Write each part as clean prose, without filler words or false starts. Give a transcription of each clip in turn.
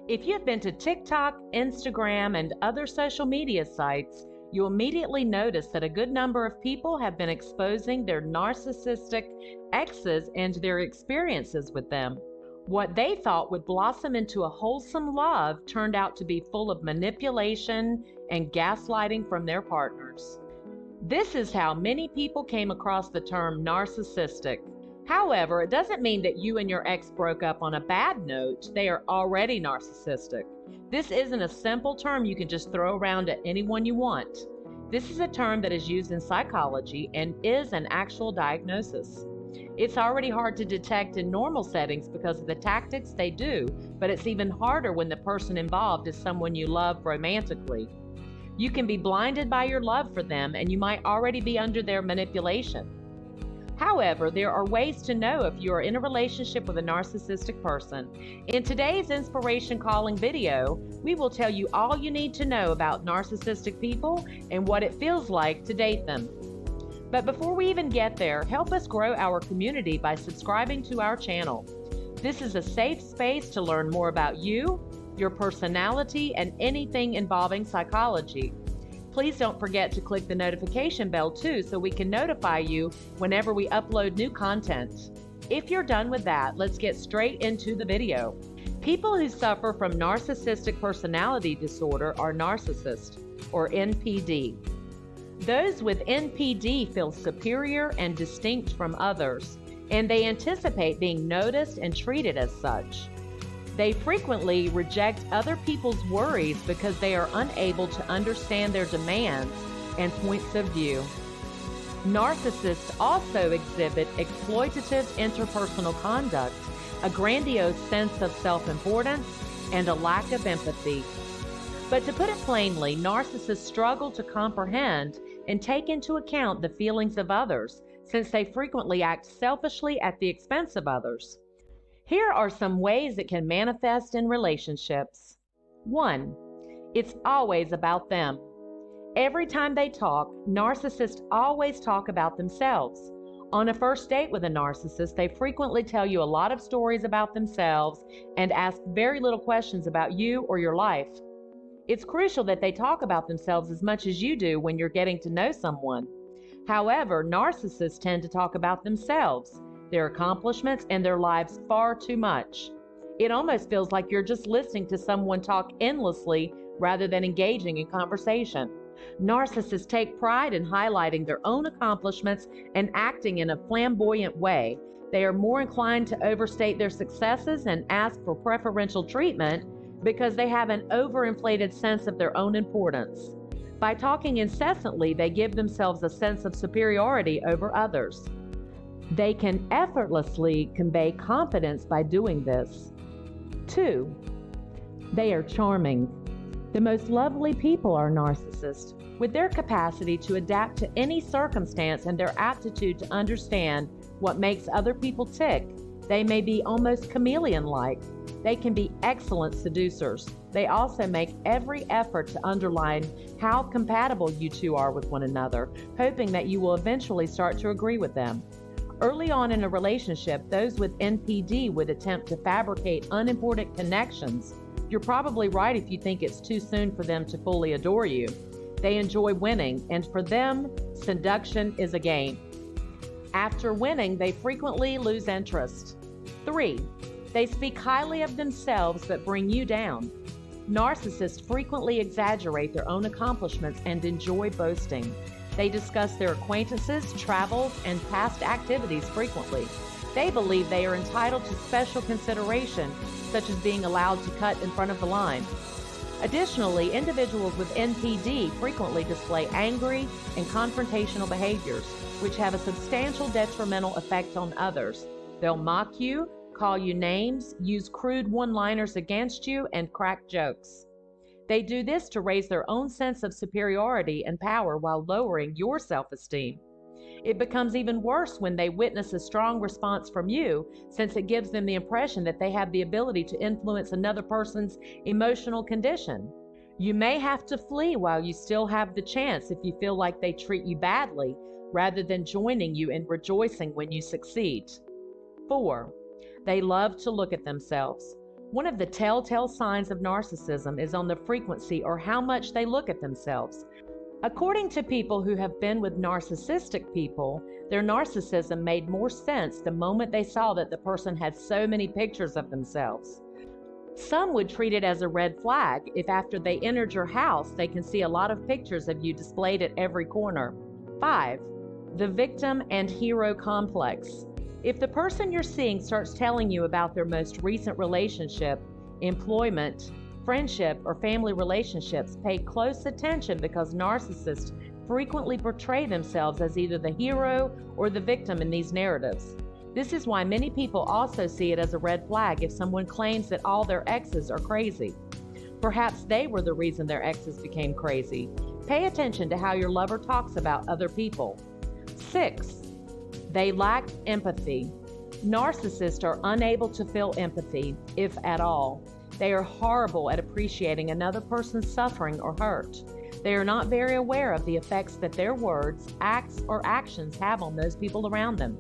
If you've been to TikTok, Instagram, and other social media sites, you immediately notice that a good number of people have been exposing their narcissistic exes and their experiences with them. What they thought would blossom into a wholesome love turned out to be full of manipulation and gaslighting from their partners. This is how many people came across the term narcissistic. However, it doesn't mean that you and your ex broke up on a bad note. They are already narcissistic. This isn't a simple term you can just throw around at anyone you want. This is a term that is used in psychology and is an actual diagnosis. It's already hard to detect in normal settings because of the tactics they do, but it's even harder when the person involved is someone you love romantically. You can be blinded by your love for them, and you might already be under their manipulation. However, there are ways to know if you are in a relationship with a narcissistic person. In today's Inspiration Calling video, we will tell you all you need to know about narcissistic people and what it feels like to date them. But before we even get there, help us grow our community by subscribing to our channel. This is a safe space to learn more about you, your personality, and anything involving psychology. Please don't forget to click the notification bell too so we can notify you whenever we upload new content. If you're done with that, let's get straight into the video. People who suffer from narcissistic personality disorder are narcissists, or NPD. Those with NPD feel superior and distinct from others, and they anticipate being noticed and treated as such. They frequently reject other people's worries because they are unable to understand their demands and points of view. Narcissists also exhibit exploitative interpersonal conduct, a grandiose sense of self-importance, and a lack of empathy. But to put it plainly, narcissists struggle to comprehend and take into account the feelings of others, since they frequently act selfishly at the expense of others. Here are some ways it can manifest in relationships. 1. It's always about them. Every time they talk, narcissists always talk about themselves. On a first date with a narcissist, they frequently tell you a lot of stories about themselves and ask very little questions about you or your life. It's crucial that they talk about themselves as much as you do when you're getting to know someone. However, narcissists tend to talk about themselves, their accomplishments, and their lives far too much. It almost feels like you're just listening to someone talk endlessly rather than engaging in conversation. Narcissists take pride in highlighting their own accomplishments and acting in a flamboyant way. They are more inclined to overstate their successes and ask for preferential treatment because they have an overinflated sense of their own importance. By talking incessantly, they give themselves a sense of superiority over others. They can effortlessly convey confidence by doing this. 2. They are charming. The most lovely people are narcissists. With their capacity to adapt to any circumstance and their aptitude to understand what makes other people tick, they may be almost chameleon-like. They can be excellent seducers. They also make every effort to underline how compatible you two are with one another, hoping that you will eventually start to agree with them. Early on in a relationship, those with NPD would attempt to fabricate unimportant connections. You're probably right if you think it's too soon for them to fully adore you. They enjoy winning, and for them, seduction is a game. After winning, they frequently lose interest. 3. They speak highly of themselves but bring you down. Narcissists frequently exaggerate their own accomplishments and enjoy boasting. They discuss their acquaintances, travels, and past activities frequently. They believe they are entitled to special consideration, such as being allowed to cut in front of the line. Additionally, individuals with NPD frequently display angry and confrontational behaviors, which have a substantial detrimental effect on others. They'll mock you, call you names, use crude one-liners against you, and crack jokes. They do this to raise their own sense of superiority and power while lowering your self-esteem. It becomes even worse when they witness a strong response from you, since it gives them the impression that they have the ability to influence another person's emotional condition. You may have to flee while you still have the chance if you feel like they treat you badly, rather than joining you in rejoicing when you succeed. 4. They love to look at themselves. One of the telltale signs of narcissism is on the frequency or how much they look at themselves. According to people who have been with narcissistic people, their narcissism made more sense the moment they saw that the person had so many pictures of themselves. Some would treat it as a red flag if after they entered your house they can see a lot of pictures of you displayed at every corner. 5. The victim and hero complex. If the person you're seeing starts telling you about their most recent relationship, employment, friendship, or family relationships, pay close attention because narcissists frequently portray themselves as either the hero or the victim in these narratives. This is why many people also see it as a red flag if someone claims that all their exes are crazy. Perhaps they were the reason their exes became crazy. Pay attention to how your lover talks about other people. 6. They lack empathy. Narcissists are unable to feel empathy, if at all. They are horrible at appreciating another person's suffering or hurt. They are not very aware of the effects that their words, acts, or actions have on those people around them.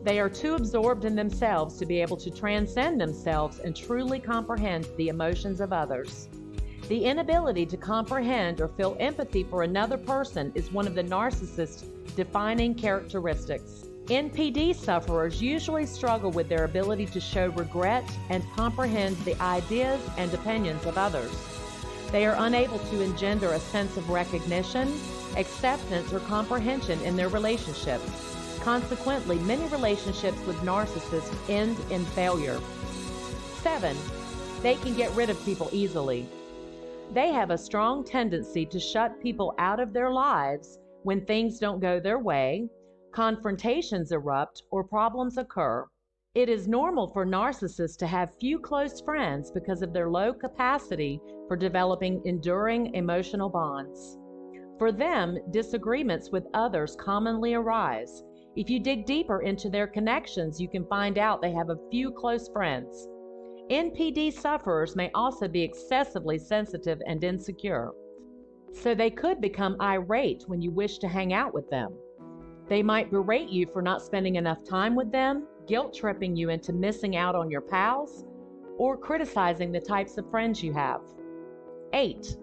They are too absorbed in themselves to be able to transcend themselves and truly comprehend the emotions of others. The inability to comprehend or feel empathy for another person is one of the narcissist's defining characteristics. NPD sufferers usually struggle with their ability to show regret and comprehend the ideas and opinions of others. They are unable to engender a sense of recognition, acceptance, or comprehension in their relationships. Consequently, many relationships with narcissists end in failure. 7. They can get rid of people easily. They have a strong tendency to shut people out of their lives when things don't go their way, confrontations erupt, or problems occur. It is normal for narcissists to have few close friends because of their low capacity for developing enduring emotional bonds. For them, disagreements with others commonly arise. If you dig deeper into their connections, you can find out they have a few close friends. NPD sufferers may also be excessively sensitive and insecure, so they could become irate when you wish to hang out with them. They might berate you for not spending enough time with them, guilt-tripping you into missing out on your pals, or criticizing the types of friends you have. 8.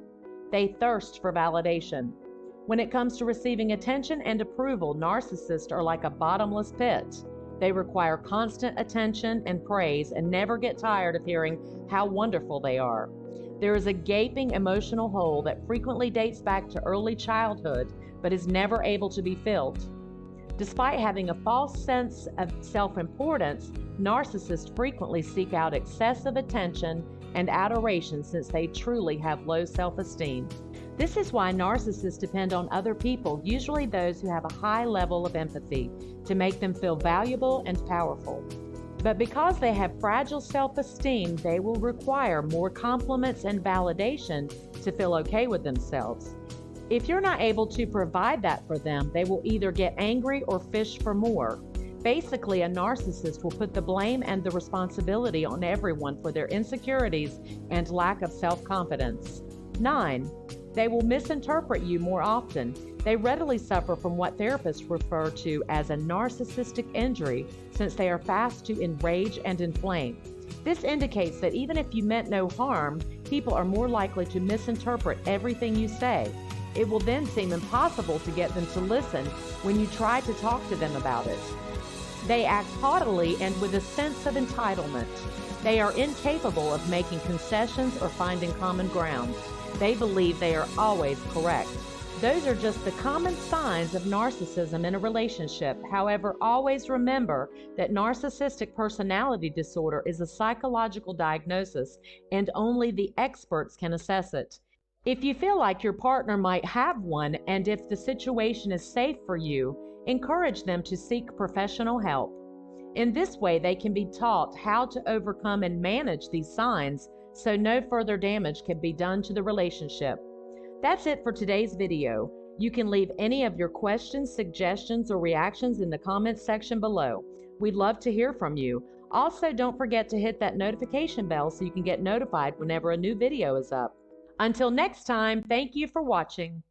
They thirst for validation. When it comes to receiving attention and approval, narcissists are like a bottomless pit. They require constant attention and praise and never get tired of hearing how wonderful they are. There is a gaping emotional hole that frequently dates back to early childhood, but is never able to be filled. Despite having a false sense of self-importance, narcissists frequently seek out excessive attention and adoration since they truly have low self-esteem. This is why narcissists depend on other people, usually those who have a high level of empathy, to make them feel valuable and powerful. But because they have fragile self-esteem, they will require more compliments and validation to feel okay with themselves. If you're not able to provide that for them, they will either get angry or fish for more. Basically, a narcissist will put the blame and the responsibility on everyone for their insecurities and lack of self-confidence. 9. They will misinterpret you more often. They readily suffer from what therapists refer to as a narcissistic injury, since they are fast to enrage and inflame. This indicates that even if you meant no harm, people are more likely to misinterpret everything you say. It will then seem impossible to get them to listen when you try to talk to them about it. They act haughtily and with a sense of entitlement. They are incapable of making concessions or finding common ground. They believe they are always correct. Those are just the common signs of narcissism in a relationship. However, always remember that narcissistic personality disorder is a psychological diagnosis, and only the experts can assess it. If you feel like your partner might have one, and if the situation is safe for you, encourage them to seek professional help. In this way, they can be taught how to overcome and manage these signs so no further damage can be done to the relationship. That's it for today's video. You can leave any of your questions, suggestions, or reactions in the comments section below. We'd love to hear from you. Also, don't forget to hit that notification bell so you can get notified whenever a new video is up. Until next time, thank you for watching.